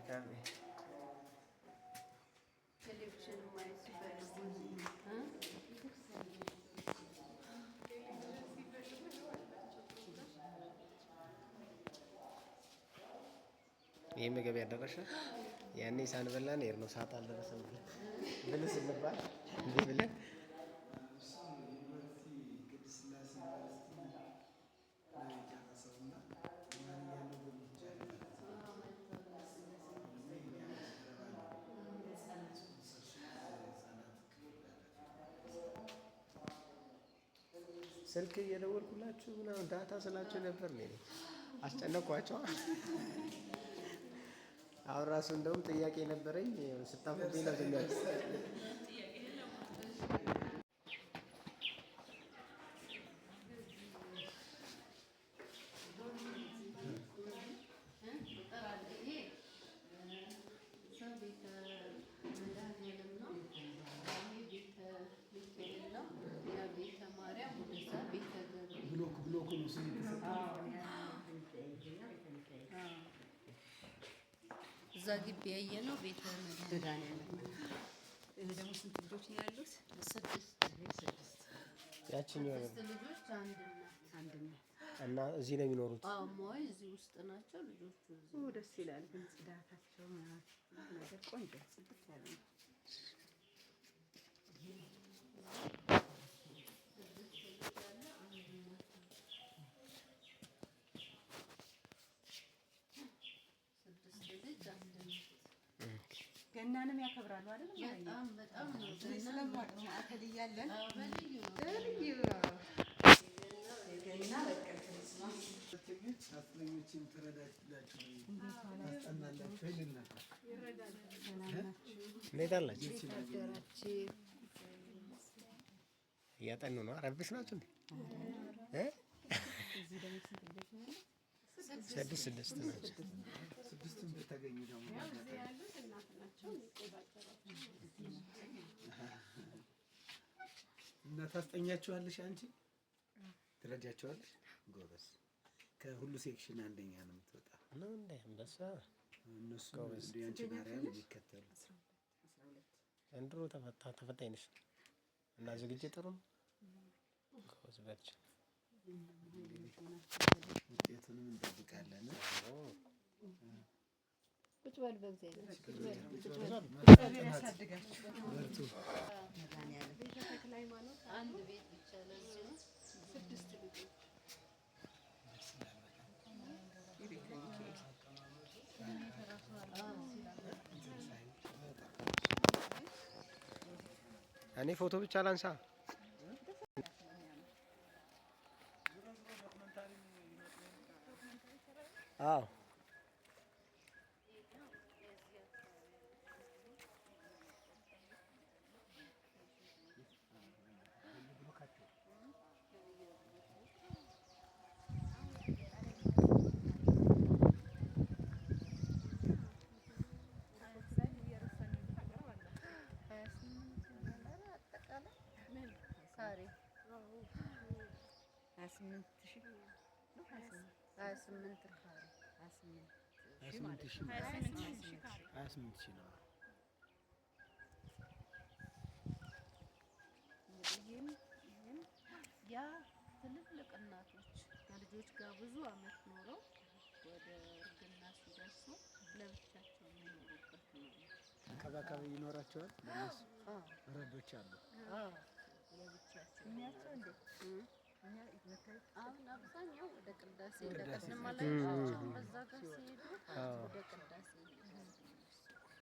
አሜን። ቴሌቪዥን ማየት ሲፈልጉ ይህ ምግብ ያደረሰ ያኔ ሳንበላ ነው ሰዓት አልደረሰም ብለን ስንባል እንዲህ ብለን ስልክ እየደወልኩላችሁ ምናምን ዳታ ስላችሁ ነበር ነው አስጨነቅኳቸው። አሁን ራሱ እንደውም ጥያቄ ነበረኝ ስታፉብኝ ነው ዝም ያልኩት። እዛ ግቢ ያየነው ቤተ መድኃኒዓለም። ይሄ ደግሞ ስንት ልጆች ነው ያሉት? ስድስት ያቺኛው ልጆች አንድ እናት እና እዚህ ነው የሚኖሩት? አዎ ሞይ እዚህ ውስጥ ናቸው ልጆቹ። እዚህ ደስ ይላል ግን ጽዳታቸው ነገር ቆንጆ ጽድት ያለ ነው። ገናንም ያከብራሉ አይደል? በጣም ነው ስለማውቅ ማዕከል እያለን በልዩ ገና በቃ አስለኞችን ትረዳላችሁ እንዴት አላችሁ? እያጠኑ ነው። አረብሽ ናቸው እንዴ? ስድስት ናቸው። ስድስቱን ብታገኙ ደግሞ እና ታስጠኛችኋለሽ? አንቺ ትረጃቸዋለሽ? ጎበዝ። ከሁሉ ሴክሽን አንደኛ ነው የምትወጣ ነው እንዴ? አንበሳ እነሱ እንደ አንቺ ማርያም የሚከተሉ ዘንድሮ ተፈታኝ ነሽ እና ዝግጅት ጥሩ ነው። ጎበዝ በርቺ። ውጤቱንም እንጠብቃለን። ቁጭ በል በእግዚአብሔር ቤተ ተክለ ሃይማኖት አንድ ቤት ብቻ ለዚህ ነው። ስድስት ልጆች እኔ ፎቶ ብቻ ላንሳ። አዎ ያ ትልልቅ እናቶች ከልጆች ጋር ብዙ አመት ኖረው ወደ እርግና ሲደርሱ ለብቻቸው የሚኖሩበት ነው። ተንከባካቢ ይኖራቸዋል። ረዶች አሉ። ለብቻቸው የሚያቸው እንዴ አሁን አብዛኛው ወደ ቅዳሴ ለቀስን ማለት ነው። በዛ ጋር ሲሄዱ ወደ ቅዳሴ